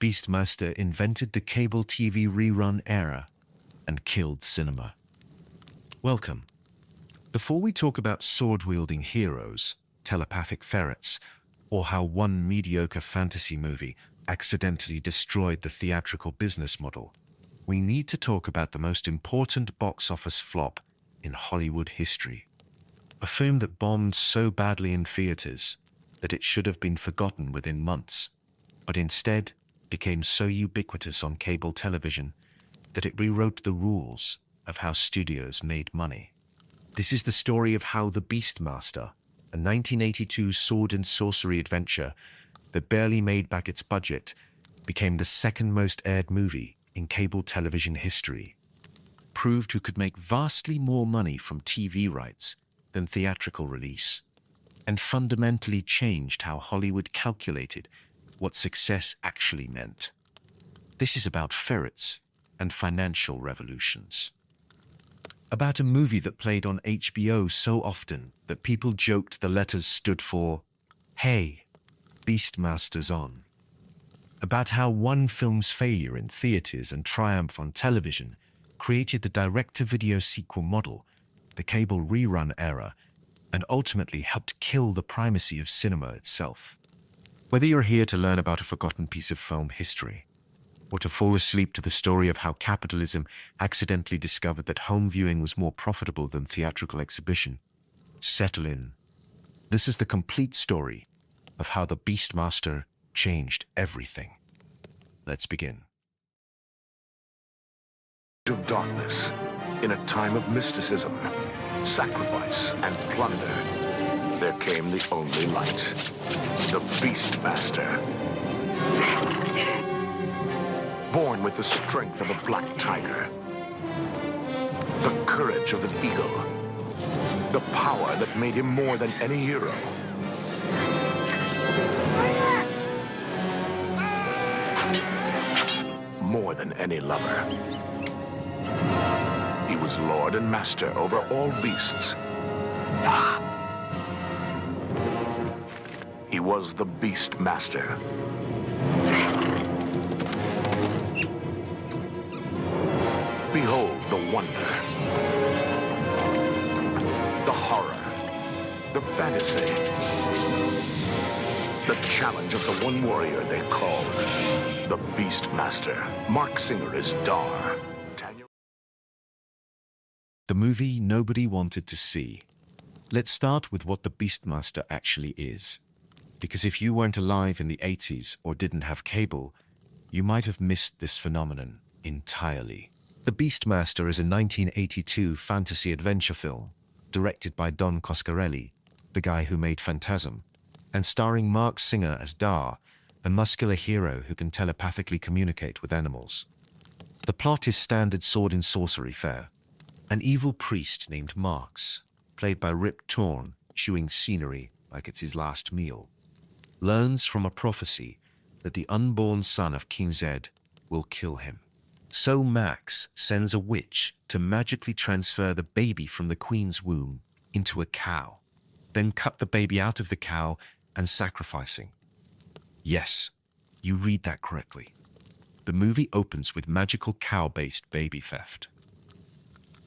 Beastmaster invented the cable TV rerun era and killed cinema. Welcome. Before we talk about sword-wielding heroes, telepathic ferrets, or how one mediocre fantasy movie accidentally destroyed the theatrical business model, we need to talk about the most important box office flop in Hollywood history. A film that bombed so badly in theaters that it should have been forgotten within months, but instead became so ubiquitous on cable television that it rewrote the rules of how studios made money. This is the story of how The Beastmaster, a 1982 sword and sorcery adventure that barely made back its budget, became the second most aired movie in cable television history, proved who could make vastly more money from TV rights than theatrical release, and fundamentally changed how Hollywood calculated what success actually meant. This is about ferrets and financial revolutions. About a movie that played on HBO so often that people joked the letters stood for, "Hey, Beastmaster's on." About how one film's failure in theaters and triumph on television created the direct-to-video sequel model, the cable rerun era, and ultimately helped kill the primacy of cinema itself. Whether you're here to learn about a forgotten piece of film history, or to fall asleep to the story of how capitalism accidentally discovered that home viewing was more profitable than theatrical exhibition, settle in. This is the complete story of how The Beastmaster changed everything. Let's begin. Of darkness, in a time of mysticism, sacrifice, and plunder, there came the only light, the Beastmaster. Born with the strength of a black tiger, the courage of an eagle, the power that made him more than any hero. More than any lover. He was lord and master over all beasts. He was the Beastmaster. Behold the wonder, the horror, the fantasy, the challenge of the one warrior they called the Beastmaster. Mark Singer is Dar. The movie nobody wanted to see. Let's start with what The Beastmaster actually is. Because if you weren't alive in the 80s or didn't have cable, you might have missed this phenomenon entirely. The Beastmaster is a 1982 fantasy adventure film, directed by Don Coscarelli, the guy who made Phantasm, and starring Mark Singer as Dar, a muscular hero who can telepathically communicate with animals. The plot is standard sword and sorcery fare. An evil priest named Marx, played by Rip Torn, chewing scenery like it's his last meal, learns from a prophecy that the unborn son of King Zed will kill him. So Max sends a witch to magically transfer the baby from the queen's womb into a cow, then cut the baby out of the cow and sacrificing. Yes, you read that correctly. The movie opens with magical cow-based baby theft.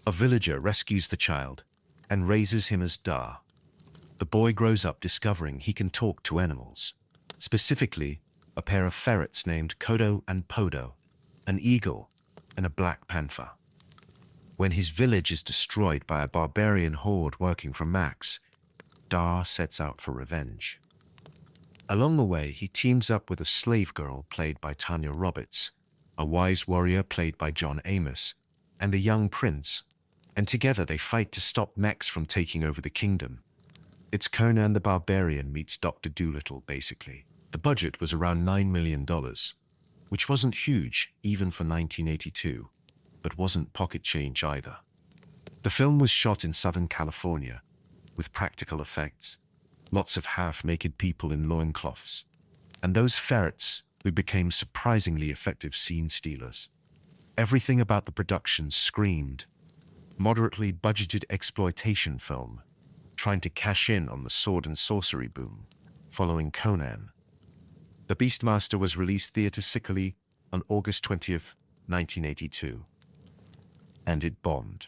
A villager rescues the child and raises him as Dar. The boy grows up discovering he can talk to animals, specifically a pair of ferrets named Kodo and Podo, an eagle, and a black panther. When his village is destroyed by a barbarian horde working for Max, Dar sets out for revenge. Along the way, he teams up with a slave girl played by Tanya Roberts, a wise warrior played by John Amos, and the young prince, and together they fight to stop Max from taking over the kingdom. It's Conan the Barbarian meets Dr. Dolittle, basically. The budget was around $9 million, which wasn't huge even for 1982, but wasn't pocket change either. The film was shot in Southern California, with practical effects, lots of half-naked people in loincloths, and those ferrets who became surprisingly effective scene stealers. Everything about the production screamed moderately budgeted exploitation film, trying to cash in on the sword and sorcery boom following Conan. The Beastmaster was released theatrically on August 20th, 1982. And it bombed.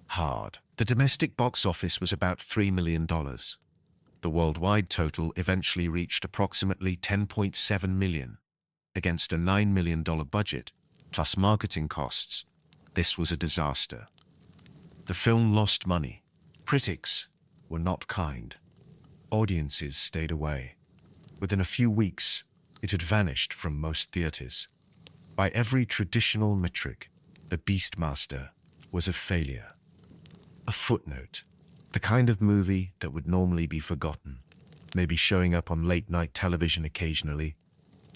Hard. The domestic box office was about $3 million. The worldwide total eventually reached approximately $10.7 million. Against a $9 million budget, plus marketing costs, this was a disaster. The film lost money. Critics were not kind. Audiences stayed away. Within a few weeks, it had vanished from most theaters. By every traditional metric, The Beastmaster was a failure. A footnote. The kind of movie that would normally be forgotten, maybe showing up on late-night television occasionally,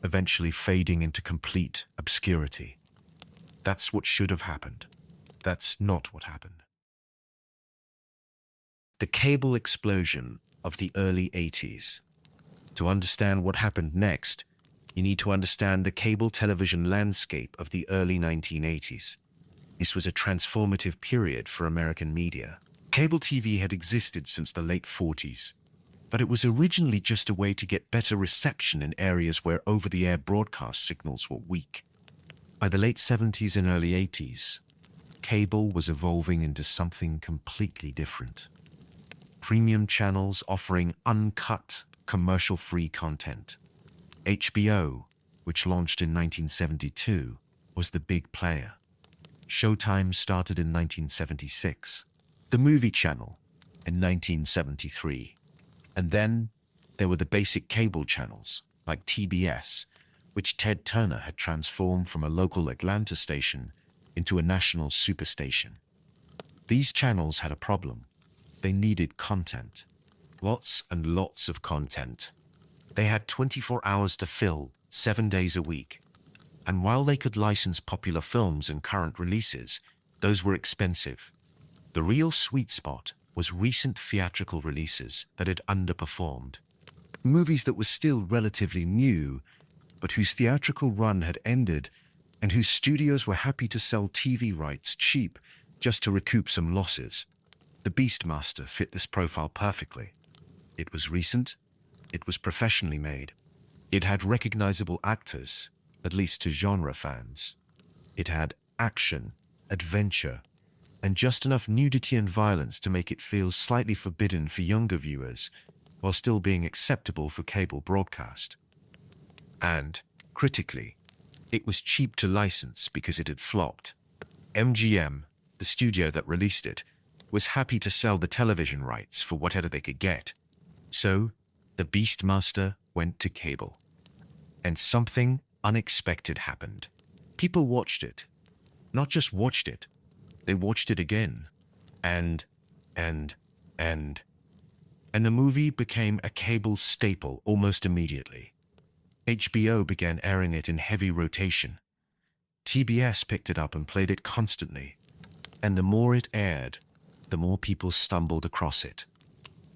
eventually fading into complete obscurity. That's what should have happened. That's not what happened. The cable explosion of the early 80s. To understand what happened next, you need to understand the cable television landscape of the early 1980s. This was a transformative period for American media. Cable TV had existed since the late 40s, but it was originally just a way to get better reception in areas where over-the-air broadcast signals were weak. By the late 70s and early 80s, cable was evolving into something completely different. Premium channels offering uncut, commercial-free content. HBO, which launched in 1972, was the big player. Showtime started in 1976. The Movie Channel in 1973. And then there were the basic cable channels, like TBS, which Ted Turner had transformed from a local Atlanta station into a national superstation. These channels had a problem. They needed content. Lots and lots of content. They had 24 hours to fill, 7 days a week. And while they could license popular films and current releases, those were expensive. The real sweet spot was recent theatrical releases that had underperformed. Movies that were still relatively new, but whose theatrical run had ended and whose studios were happy to sell TV rights cheap just to recoup some losses. The Beastmaster fit this profile perfectly. It was recent. It was professionally made. It had recognizable actors, at least to genre fans. It had action, adventure, and just enough nudity and violence to make it feel slightly forbidden for younger viewers, while still being acceptable for cable broadcast. And, critically, it was cheap to license because it had flopped. MGM, the studio that released it, was happy to sell the television rights for whatever they could get. So, The Beastmaster went to cable. And something unexpected happened. People watched it. Not just watched it, they watched it again. And the movie became a cable staple almost immediately. HBO began airing it in heavy rotation. TBS picked it up and played it constantly. And the more it aired, the more people stumbled across it.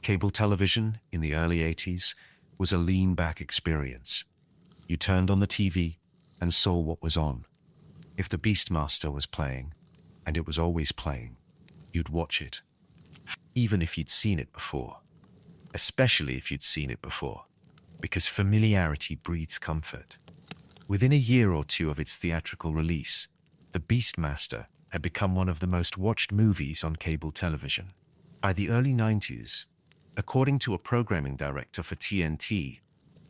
Cable television in the early 80s was a lean-back experience. You turned on the TV and saw what was on. If The Beastmaster was playing, and it was always playing, you'd watch it. Even if you'd seen it before. Especially if you'd seen it before. Because familiarity breeds comfort. Within a year or two of its theatrical release, The Beastmaster had become one of the most watched movies on cable television. By the early 90s, according to a programming director for TNT,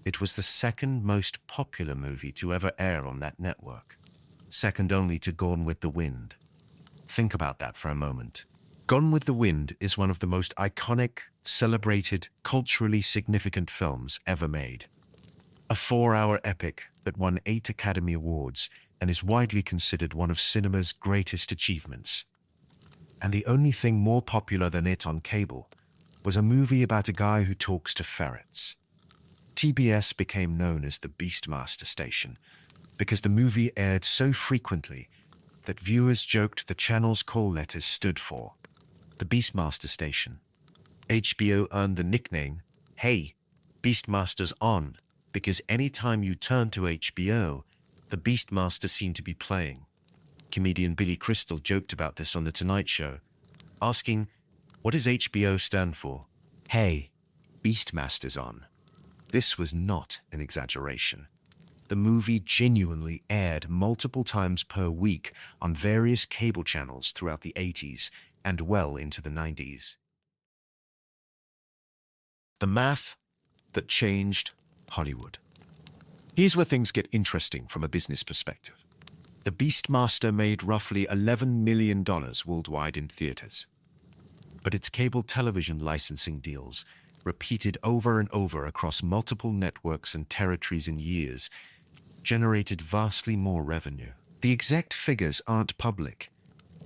it was the second most popular movie to ever air on that network, second only to Gone with the Wind. Think about that for a moment. Gone with the Wind is one of the most iconic, celebrated, culturally significant films ever made. A 4-hour epic that won 8 Academy Awards and is widely considered one of cinema's greatest achievements. And the only thing more popular than it on cable was a movie about a guy who talks to ferrets. TBS became known as the Beastmaster station because the movie aired so frequently that viewers joked the channel's call letters stood for the Beastmaster station. HBO earned the nickname, "Hey, Beastmaster's on," because any time you turned to HBO, the Beastmaster seemed to be playing. Comedian Billy Crystal joked about this on The Tonight Show, asking, "What does HBO stand for?" "Hey, Beastmaster's on." This was not an exaggeration. The movie genuinely aired multiple times per week on various cable channels throughout the 80s and well into the 90s. The math that changed Hollywood. Here's where things get interesting from a business perspective. The Beastmaster made roughly $11 million worldwide in theaters, but its cable television licensing deals, repeated over and over across multiple networks and territories in years, generated vastly more revenue. The exact figures aren't public,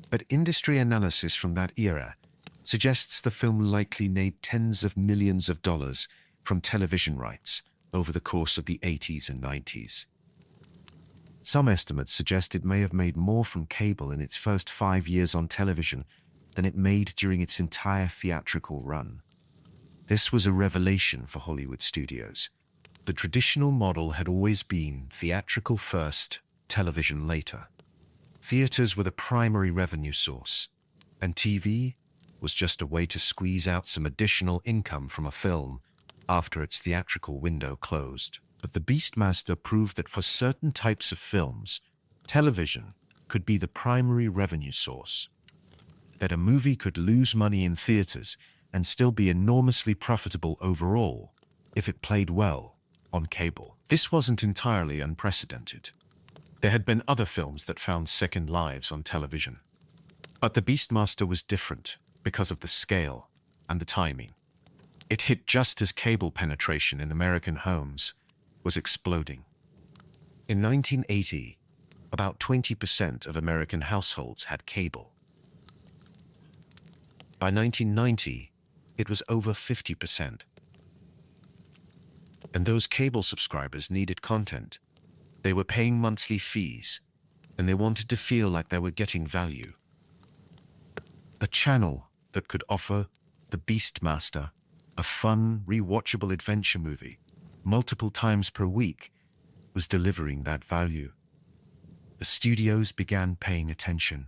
but industry analysis from that era suggests the film likely made tens of millions of dollars from television rights over the course of the 80s and 90s. Some estimates suggest it may have made more from cable in its first 5 years on television than it made during its entire theatrical run. This was a revelation for Hollywood studios. The traditional model had always been theatrical first, television later. Theaters were the primary revenue source, and TV was just a way to squeeze out some additional income from a film after its theatrical window closed. But the Beastmaster proved that for certain types of films, television could be the primary revenue source. That a movie could lose money in theaters and still be enormously profitable overall if it played well on cable. This wasn't entirely unprecedented. There had been other films that found second lives on television. But the Beastmaster was different because of the scale and the timing. It hit just as cable penetration in American homes was exploding. In 1980, about 20% of American households had cable. By 1990, it was over 50%. And those cable subscribers needed content. They were paying monthly fees, and they wanted to feel like they were getting value. A channel that could offer the Beastmaster a fun, rewatchable adventure movie multiple times per week was delivering that value. The studios began paying attention.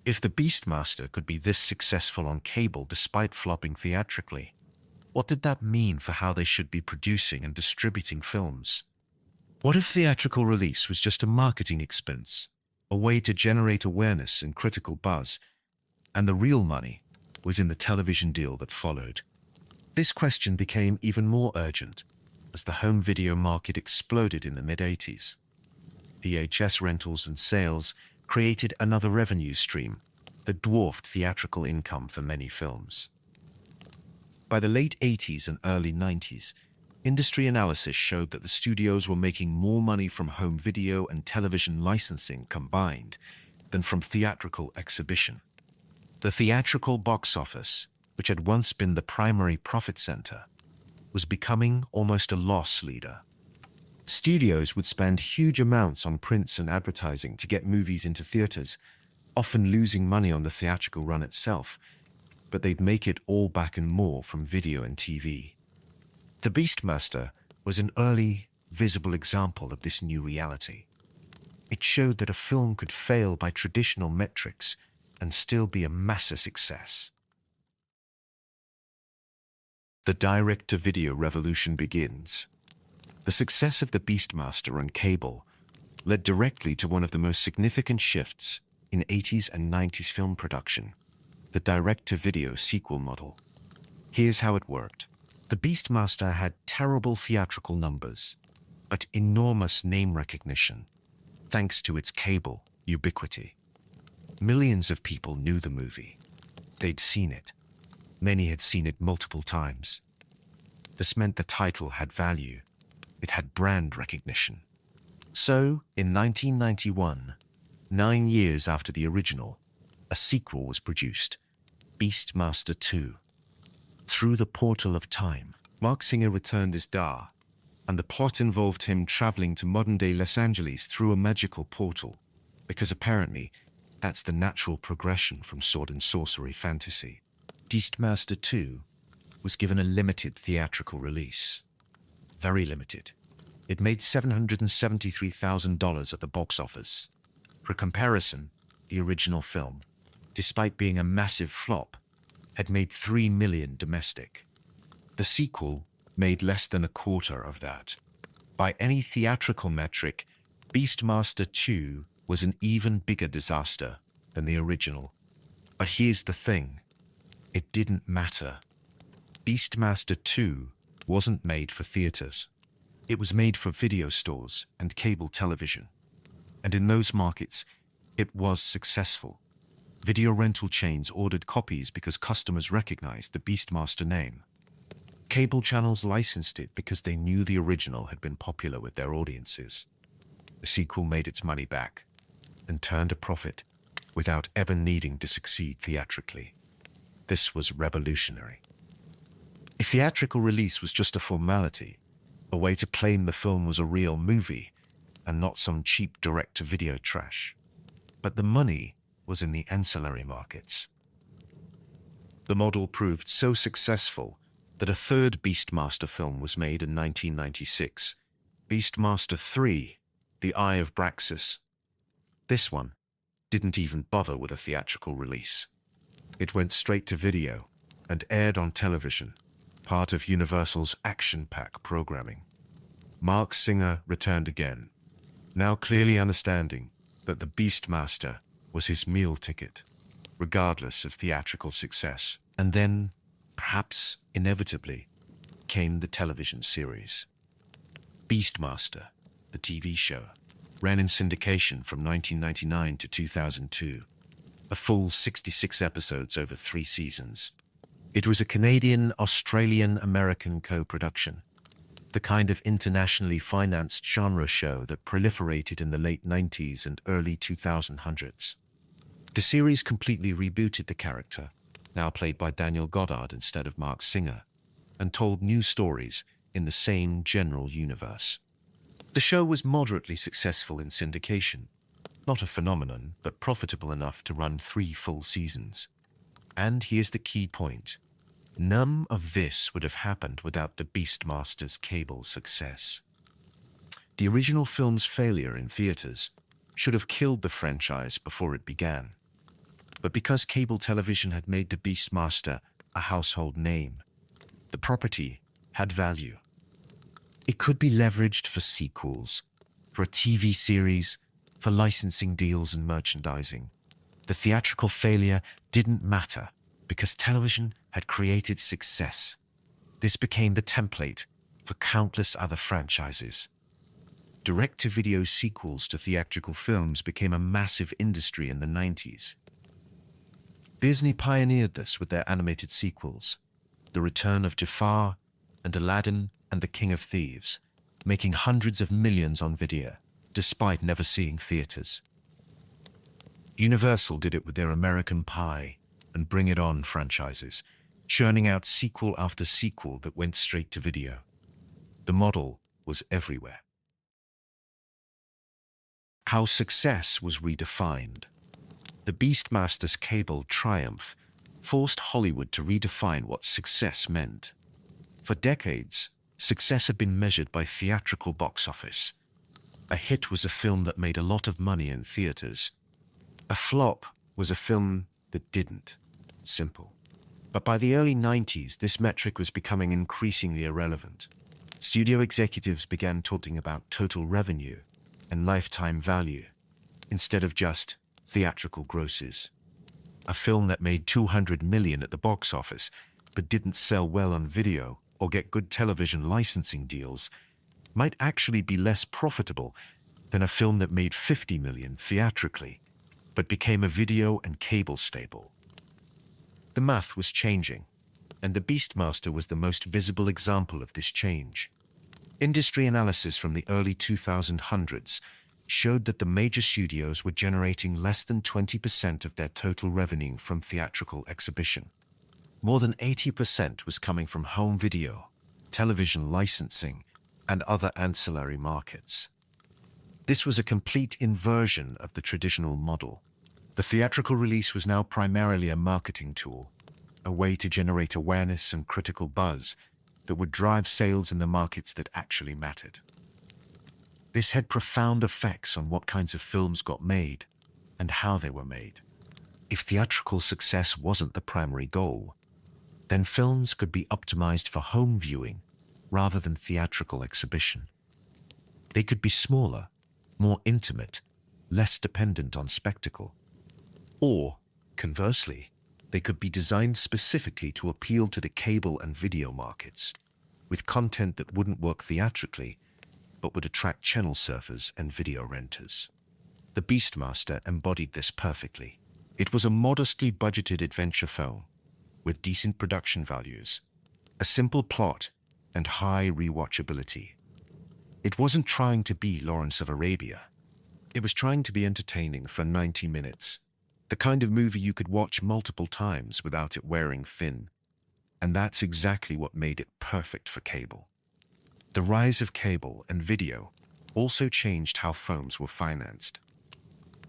If the Beastmaster could be this successful on cable despite flopping theatrically, what did that mean for how they should be producing and distributing films? What if theatrical release was just a marketing expense, a way to generate awareness and critical buzz, and the real money was in the television deal that followed? This question became even more urgent as the home video market exploded in the mid-80s. VHS rentals and sales created another revenue stream that dwarfed theatrical income for many films. By the late 80s and early 90s, industry analysis showed that the studios were making more money from home video and television licensing combined than from theatrical exhibition. The theatrical box office, which had once been the primary profit center, was becoming almost a loss leader. Studios would spend huge amounts on prints and advertising to get movies into theaters, often losing money on the theatrical run itself, but they'd make it all back and more from video and TV. The Beastmaster was an early, visible example of this new reality. It showed that a film could fail by traditional metrics and still be a massive success. The direct-to-video revolution begins. The success of the Beastmaster on cable led directly to one of the most significant shifts in 80s and 90s film production, the direct-to-video sequel model. Here's how it worked. The Beastmaster had terrible theatrical numbers, but enormous name recognition, thanks to its cable ubiquity. Millions of people knew the movie. They'd seen it. Many had seen it multiple times. This meant the title had value. It had brand recognition. So, in 1991, 9 years after the original, a sequel was produced, Beastmaster 2. Through the portal of time, Mark Singer returned as Dar, and the plot involved him traveling to modern-day Los Angeles through a magical portal, because apparently that's the natural progression from sword and sorcery fantasy. Beastmaster 2 was given a limited theatrical release. Very limited. It made $773,000 at the box office. For comparison, the original film, despite being a massive flop, had made $3 million domestic. The sequel made less than a quarter of that. By any theatrical metric, Beastmaster 2 was an even bigger disaster than the original. But here's the thing. It didn't matter. Beastmaster 2 wasn't made for theaters. It was made for video stores and cable television. And in those markets, it was successful. Video rental chains ordered copies because customers recognized the Beastmaster name. Cable channels licensed it because they knew the original had been popular with their audiences. The sequel made its money back and turned a profit without ever needing to succeed theatrically. This was revolutionary. A theatrical release was just a formality, a way to claim the film was a real movie and not some cheap direct-to-video trash. But the money was in the ancillary markets. The model proved so successful that a third Beastmaster film was made in 1996, Beastmaster 3, The Eye of Braxis. This one didn't even bother with a theatrical release. It went straight to video and aired on television, part of Universal's Action Pack programming. Mark Singer returned again, now clearly understanding that the Beastmaster was his meal ticket, regardless of theatrical success. And then, perhaps inevitably, came the television series. Beastmaster, the TV show, ran in syndication from 1999 to 2002, a full 66 episodes over 3 seasons. It was a Canadian-Australian-American co-production, the kind of internationally financed genre show that proliferated in the late 90s and early 2000s. The series completely rebooted the character, now played by Daniel Goddard instead of Mark Singer, and told new stories in the same general universe. The show was moderately successful in syndication, not a phenomenon, but profitable enough to run 3 full seasons. And here's the key point. None of this would have happened without the Beastmaster's cable success. The original film's failure in theaters should have killed the franchise before it began. But because cable television had made the Beastmaster a household name, the property had value. It could be leveraged for sequels, for a TV series, for licensing deals and merchandising. The theatrical failure didn't matter because television had created success. This became the template for countless other franchises. Direct-to-video sequels to theatrical films became a massive industry in the 90s. Disney pioneered this with their animated sequels, The Return of Jafar and Aladdin and the King of Thieves, making hundreds of millions on video, despite never seeing theaters. Universal did it with their American Pie and Bring It On franchises, churning out sequel after sequel that went straight to video. The model was everywhere. How success was redefined. The Beastmaster's cable triumph forced Hollywood to redefine what success meant. For decades, success had been measured by theatrical box office. A hit was a film that made a lot of money in theaters. A flop was a film that didn't. Simple. But by the early 90s, this metric was becoming increasingly irrelevant. Studio executives began talking about total revenue and lifetime value, instead of just theatrical grosses. A film that made $200 million at the box office, but didn't sell well on video or get good television licensing deals, might actually be less profitable than a film that made $50 million theatrically, but became a video and cable staple. The math was changing, and the Beastmaster was the most visible example of this change. Industry analysis from the early 2000s showed that the major studios were generating less than 20% of their total revenue from theatrical exhibition. More than 80% was coming from home video, television licensing, and other ancillary markets. This was a complete inversion of the traditional model. The theatrical release was now primarily a marketing tool, a way to generate awareness and critical buzz that would drive sales in the markets that actually mattered. This had profound effects on what kinds of films got made and how they were made. If theatrical success wasn't the primary goal, then films could be optimized for home viewing rather than theatrical exhibition. They could be smaller, more intimate, less dependent on spectacle. Or, conversely, they could be designed specifically to appeal to the cable and video markets, with content that wouldn't work theatrically, but would attract channel surfers and video renters. The Beastmaster embodied this perfectly. It was a modestly budgeted adventure film, with decent production values, a simple plot, and high rewatchability. It wasn't trying to be Lawrence of Arabia. It was trying to be entertaining for 90 minutes, the kind of movie you could watch multiple times without it wearing thin. And that's exactly what made it perfect for cable. The rise of cable and video also changed how films were financed.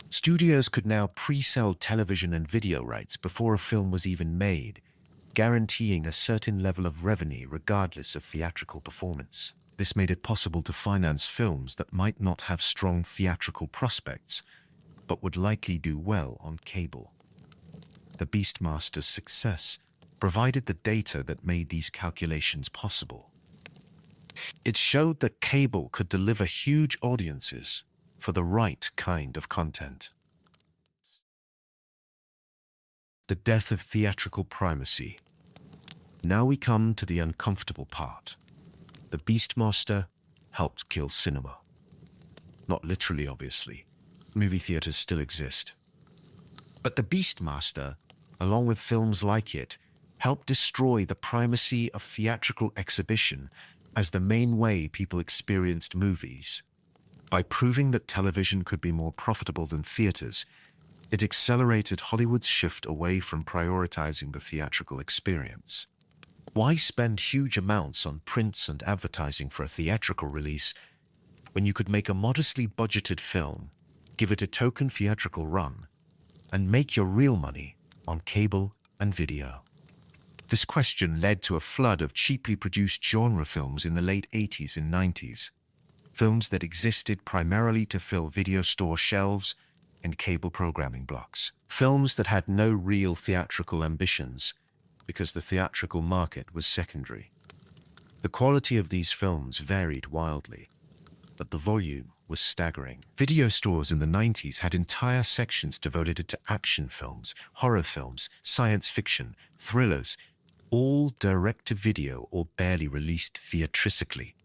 Studios could now pre-sell television and video rights before a film was even made, guaranteeing a certain level of revenue regardless of theatrical performance. This made it possible to finance films that might not have strong theatrical prospects, but would likely do well on cable. The Beastmaster's success provided the data that made these calculations possible. It showed that cable could deliver huge audiences for the right kind of content. The death of theatrical primacy. Now we come to the uncomfortable part. The Beastmaster helped kill cinema. Not literally, obviously. Movie theaters still exist. But the Beastmaster, along with films like it, helped destroy the primacy of theatrical exhibition as the main way people experienced movies. By proving that television could be more profitable than theaters, it accelerated Hollywood's shift away from prioritizing the theatrical experience. Why spend huge amounts on prints and advertising for a theatrical release when you could make a modestly budgeted film, give it a token theatrical run, and make your real money on cable and video? This question led to a flood of cheaply produced genre films in the late 80s and 90s, films that existed primarily to fill video store shelves and cable programming blocks. Films that had no real theatrical ambitions because the theatrical market was secondary. The quality of these films varied wildly, but the volume was staggering. Video stores in the 90s had entire sections devoted to action films, horror films, science fiction, thrillers, all direct-to-video or barely released theatrically.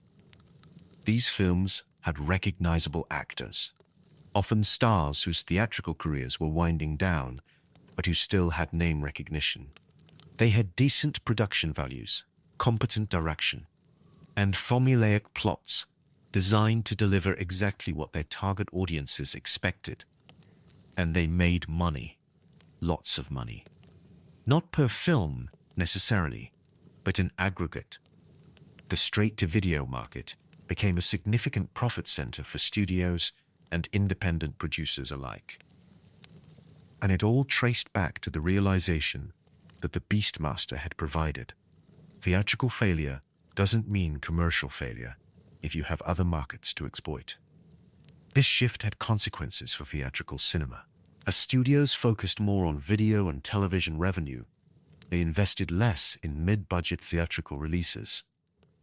These films had recognizable actors, often stars whose theatrical careers were winding down, but who still had name recognition. They had decent production values, competent direction, and formulaic plots designed to deliver exactly what their target audiences expected. And they made money. Lots of money. Not per film, necessarily, but in aggregate. The straight-to-video market became a significant profit center for studios and independent producers alike. And it all traced back to the realization that the Beastmaster had provided. Theatrical failure doesn't mean commercial failure if you have other markets to exploit. This shift had consequences for theatrical cinema. As studios focused more on video and television revenue, they invested less in mid-budget theatrical releases.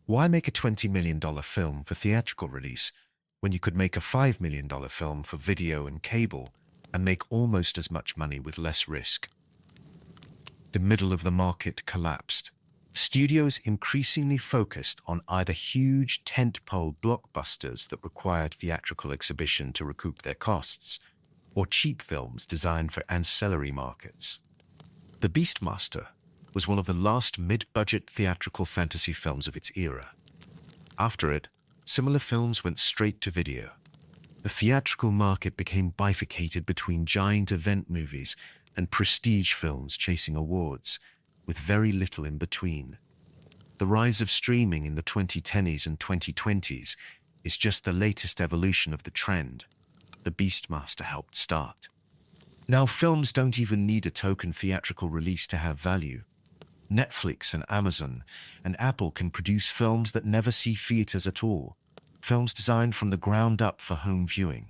Why make a $20 million film for theatrical release when you could make a $5 million film for video and cable and make almost as much money with less risk? The middle of the market collapsed. Studios increasingly focused on either huge tentpole blockbusters that required theatrical exhibition to recoup their costs, or cheap films designed for ancillary markets. The Beastmaster was one of the last mid-budget theatrical fantasy films of its era. After it, similar films went straight to video. The theatrical market became bifurcated between giant event movies and prestige films chasing awards, with very little in between. The rise of streaming in the 2010s and 2020s is just the latest evolution of the trend the Beastmaster helped start. Now films don't even need a token theatrical release to have value. Netflix and Amazon and Apple can produce films that never see theaters at all, films designed from the ground up for home viewing.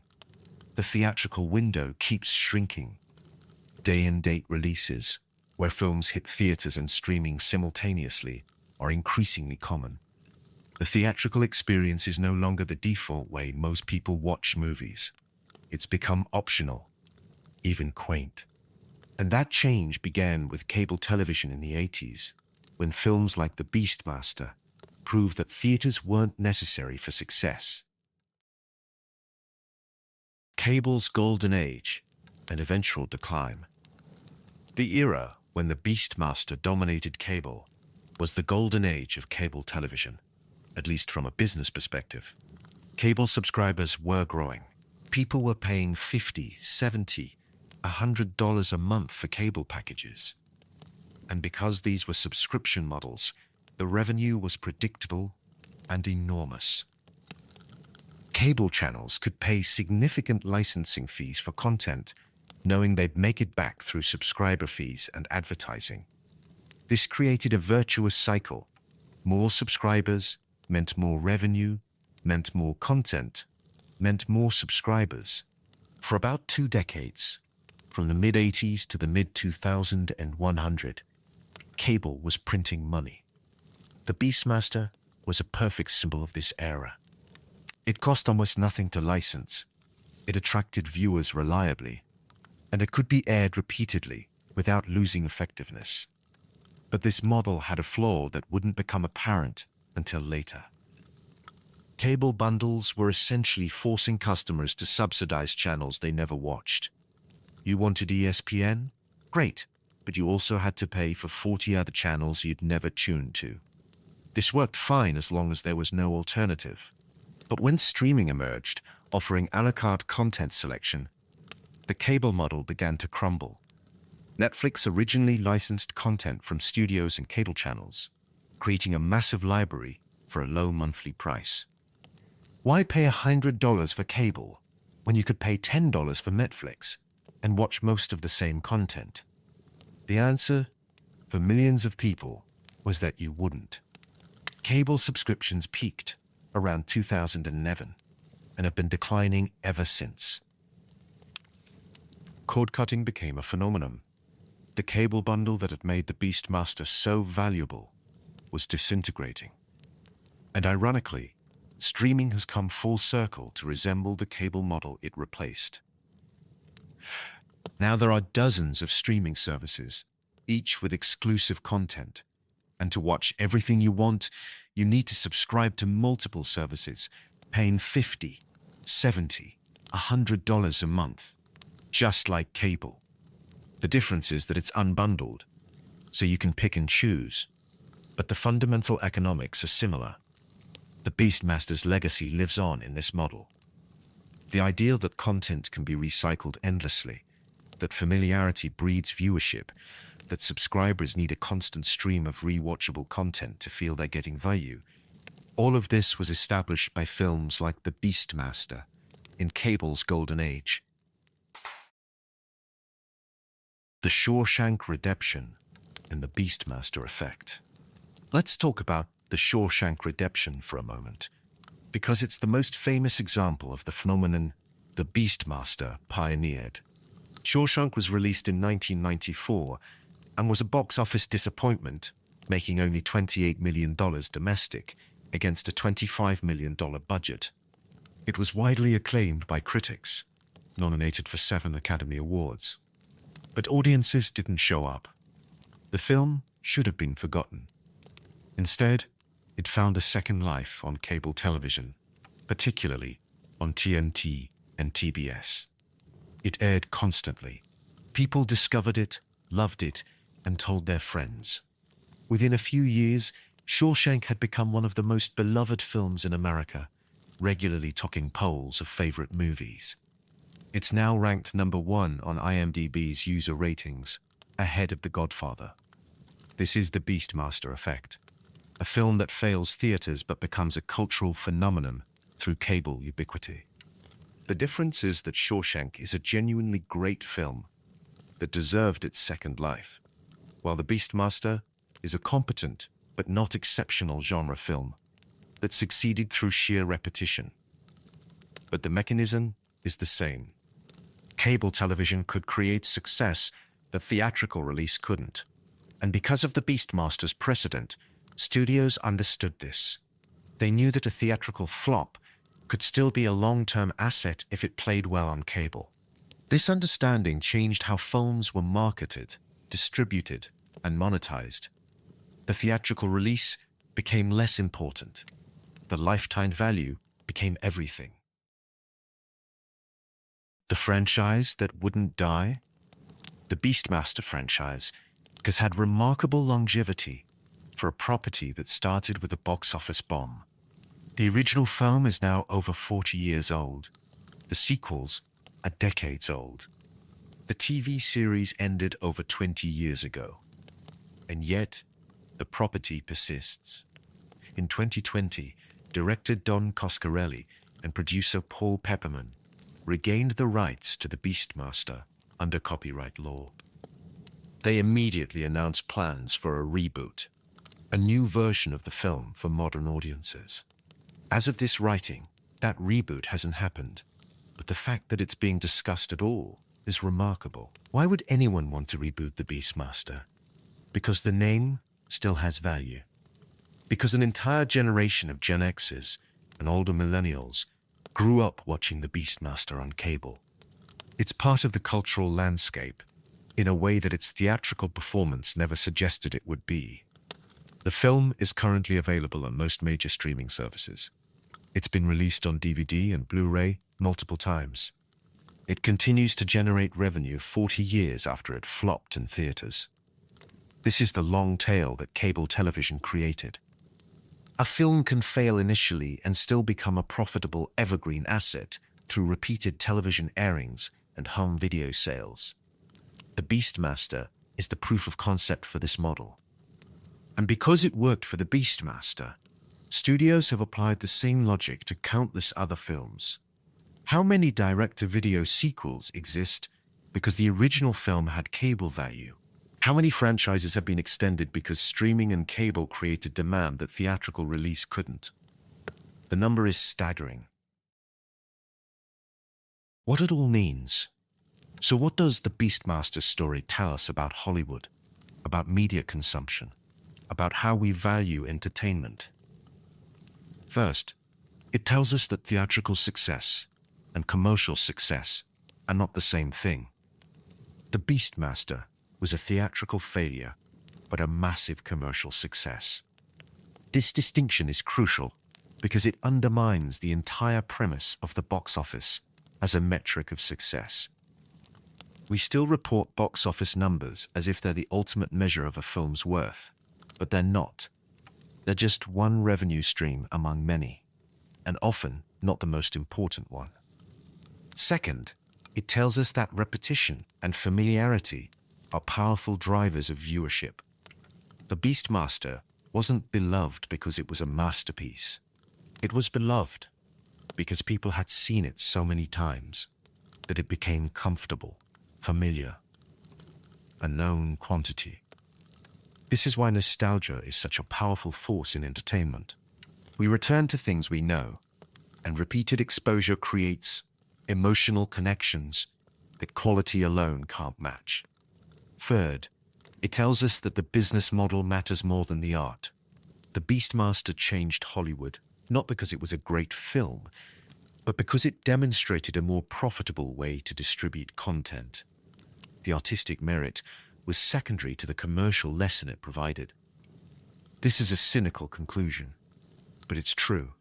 The theatrical window keeps shrinking. Day-and-date releases, where films hit theaters and streaming simultaneously, are increasingly common. The theatrical experience is no longer the default way most people watch movies. It's become optional, even quaint. And that change began with cable television in the 80s, when films like The Beastmaster proved that theaters weren't necessary for success. Cable's golden age and eventual decline. The era when The Beastmaster dominated cable was the golden age of cable television, at least from a business perspective. Cable subscribers were growing. People were paying $50, $70, $100 a month for cable packages. And because these were subscription models, the revenue was predictable and enormous. Cable channels could pay significant licensing fees for content, knowing they'd make it back through subscriber fees and advertising. This created a virtuous cycle. More subscribers meant more revenue, meant more content, meant more subscribers. For about 2 decades, from the mid-80s to the mid-2100, cable was printing money. The Beastmaster was a perfect symbol of this era. It cost almost nothing to license. It attracted viewers reliably, and it could be aired repeatedly without losing effectiveness. But this model had a flaw that wouldn't become apparent until later. Cable bundles were essentially forcing customers to subsidize channels they never watched. You wanted ESPN? Great, but you also had to pay for 40 other channels you'd never tuned to. This worked fine as long as there was no alternative. But when streaming emerged, offering a la carte content selection, the cable model began to crumble. Netflix originally licensed content from studios and cable channels, creating a massive library for a low monthly price. Why pay $100 for cable when you could pay $10 for Netflix and watch most of the same content? The answer, for millions of people, was that you wouldn't. Cable subscriptions peaked around 2011 and have been declining ever since. Cord cutting became a phenomenon. The cable bundle that had made the Beastmaster so valuable was disintegrating. And ironically, streaming has come full circle to resemble the cable model it replaced. Now there are dozens of streaming services, each with exclusive content. And to watch everything you want, you need to subscribe to multiple services, paying $50, $70, $100 a month, just like cable. The difference is that it's unbundled, so you can pick and choose. But the fundamental economics are similar. The Beastmaster's legacy lives on in this model. The ideal that content can be recycled endlessly, that familiarity breeds viewership, that subscribers need a constant stream of rewatchable content to feel they're getting value. All of this was established by films like The Beastmaster in cable's golden age. The SHAWSHANK Redemption and the Beastmaster effect. Let's talk about the SHAWSHANK Redemption for a moment, because it's the most famous example of the phenomenon the Beastmaster pioneered. SHAWSHANK was released in 1994 and was a box office disappointment, making only $28 million domestic against a $25 million budget. It was widely acclaimed by critics, nominated for 7 Academy Awards. But audiences didn't show up. The film should have been forgotten. Instead, it found a second life on cable television, particularly on TNT and TBS. It aired constantly. People discovered it, loved it, and told their friends. Within a few years, SHAWSHANK had become one of the most beloved films in America, regularly topping polls of favorite movies. It's now ranked number 1 on IMDb's user ratings, ahead of The Godfather. This is the Beastmaster effect, a film that fails theaters but becomes a cultural phenomenon through cable ubiquity. The difference is that SHAWSHANK is a genuinely great film that deserved its second life, while The Beastmaster is a competent but not exceptional genre film that succeeded through sheer repetition. But the mechanism is the same. Cable television could create success that theatrical release couldn't. And because of The Beastmaster's precedent, studios understood this. They knew that a theatrical flop could still be a long-term asset if it played well on cable. This understanding changed how films were marketed, distributed, and monetized. The theatrical release became less important. The lifetime value became everything. The franchise that wouldn't die? The Beastmaster franchise has had remarkable longevity for a property that started with a box office bomb. The original film is now over 40 years old. The sequels are decades old. The TV series ended over 20 years ago. And yet, the property persists. In 2020, director Don Coscarelli and producer Paul Pepperman regained the rights to the Beastmaster under copyright law. They immediately announced plans for a reboot, a new version of the film for modern audiences. As of this writing, that reboot hasn't happened, but the fact that it's being discussed at all is remarkable. Why would anyone want to reboot the Beastmaster? Because the name still has value. Because an entire generation of Gen Xers and older millennials grew up watching the Beastmaster on cable. It's part of the cultural landscape in a way that its theatrical performance never suggested it would be. The film is currently available on most major streaming services. It's been released on DVD and Blu-ray multiple times. It continues to generate revenue 40 years after it flopped in theaters. This is the long tail that cable television created. A film can fail initially and still become a profitable evergreen asset through repeated television airings and home video sales. The Beastmaster is the proof of concept for this model. And because it worked for the Beastmaster, studios have applied the same logic to countless other films. How many direct-to-video sequels exist because the original film had cable value? How many franchises have been extended because streaming and cable created demand that theatrical release couldn't? The number is staggering. What it all means. So what does the Beastmaster story tell us about Hollywood, about media consumption, about how we value entertainment? First, it tells us that theatrical success and commercial success are not the same thing. The Beastmaster was a theatrical failure, but a massive commercial success. This distinction is crucial because it undermines the entire premise of the box office as a metric of success. We still report box office numbers as if they're the ultimate measure of a film's worth, but they're not. They're just one revenue stream among many, and often not the most important one. Second, it tells us that repetition and familiarity are powerful drivers of viewership. The Beastmaster wasn't beloved because it was a masterpiece. It was beloved because people had seen it so many times that it became comfortable, familiar, a known quantity. This is why nostalgia is such a powerful force in entertainment. We return to things we know, and repeated exposure creates emotional connections that quality alone can't match. Third, it tells us that the business model matters more than the art. The Beastmaster changed Hollywood, not because it was a great film, but because it demonstrated a more profitable way to distribute content. The artistic merit was secondary to the commercial lesson it provided. This is a cynical conclusion, but it's true.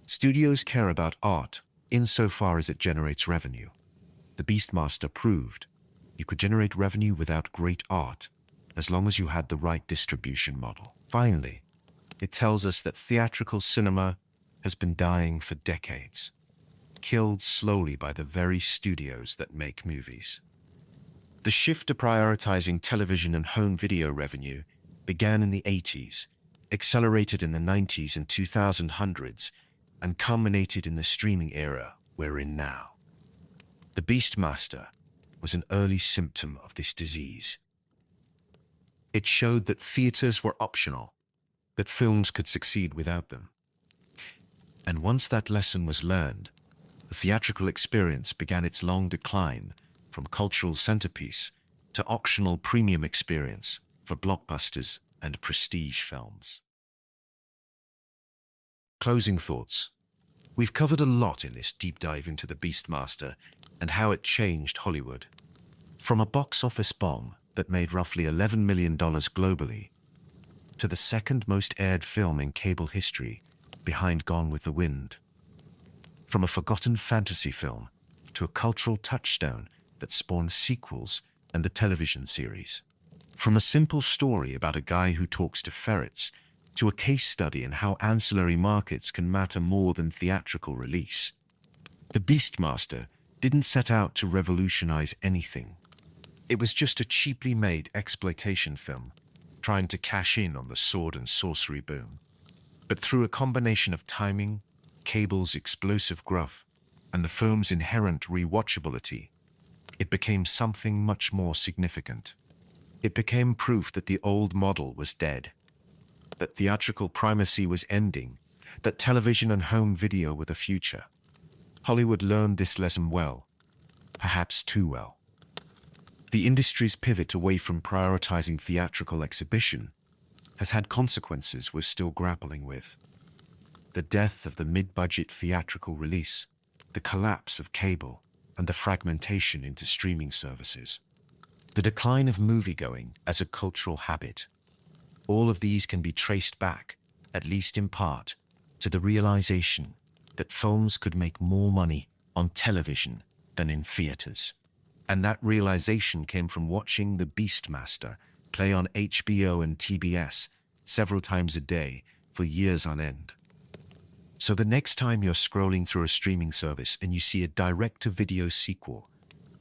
Studios care about art insofar as it generates revenue. The Beastmaster proved you could generate revenue without great art, as long as you had the right distribution model. Finally, it tells us that theatrical cinema has been dying for decades, killed slowly by the very studios that make movies. The shift to prioritizing television and home video revenue began in the 80s, accelerated in the 90s and 2000s, and culminated in the streaming era we're in now. The Beastmaster was an early symptom of this disease. It showed that theaters were optional, that films could succeed without them. And once that lesson was learned, the theatrical experience began its long decline from cultural centerpiece to optional premium experience for blockbusters and prestige films. Closing thoughts. We've covered a lot in this deep dive into the Beastmaster and how it changed Hollywood. From a box office bomb that made roughly $11 million globally, to the second most aired film in cable history, behind Gone with the Wind. From a forgotten fantasy film to a cultural touchstone that spawned sequels and the television series. From a simple story about a guy who talks to ferrets to a case study in how ancillary markets can matter more than theatrical release. The Beastmaster didn't set out to revolutionize anything. It was just a cheaply made exploitation film, trying to cash in on the sword and sorcery boom. But through a combination of timing, cable's explosive gruff, and the film's inherent rewatchability, it became something much more significant. It became proof that the old model was dead, that theatrical primacy was ending, that television and home video were the future. Hollywood learned this lesson well, perhaps too well. The industry's pivot away from prioritizing theatrical exhibition has had consequences we're still grappling with. The death of the mid-budget theatrical release, the collapse of cable, and the fragmentation into streaming services. The decline of moviegoing as a cultural habit. All of these can be traced back, at least in part, to the realization that films could make more money on television than in theaters. And that realization came from watching The Beastmaster play on HBO and TBS several times a day for years on end. So the next time you're scrolling through a streaming service and you see a direct-to-video sequel,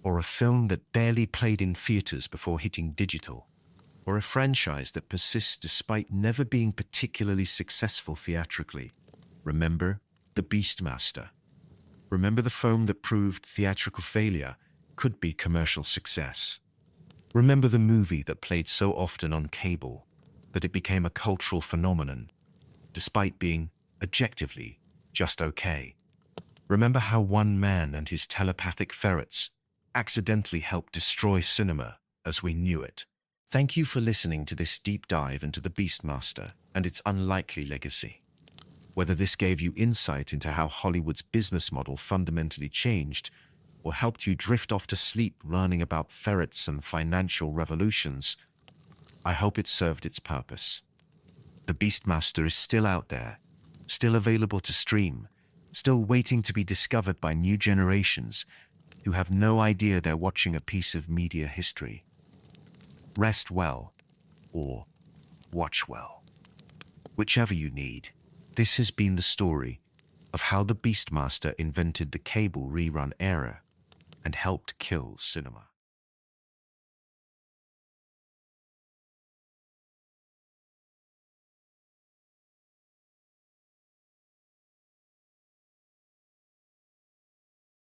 or a film that barely played in theaters before hitting digital, or a franchise that persists despite never being particularly successful theatrically, remember The Beastmaster. Remember the film that proved theatrical failure could be commercial success. Remember the movie that played so often on cable that it became a cultural phenomenon, despite being, objectively, just okay. Remember how one man and his telepathic ferrets accidentally helped destroy cinema as we knew it. Thank you for listening to this deep dive into the Beastmaster and its unlikely legacy. Whether this gave you insight into how Hollywood's business model fundamentally changed, or helped you drift off to sleep learning about ferrets and financial revolutions, I hope it served its purpose. The Beastmaster is still out there, still available to stream, still waiting to be discovered by new generations who have no idea they're watching a piece of media history. Rest well, or watch well. Whichever you need, this has been the story of how the Beastmaster invented the cable rerun era and helped kill cinema.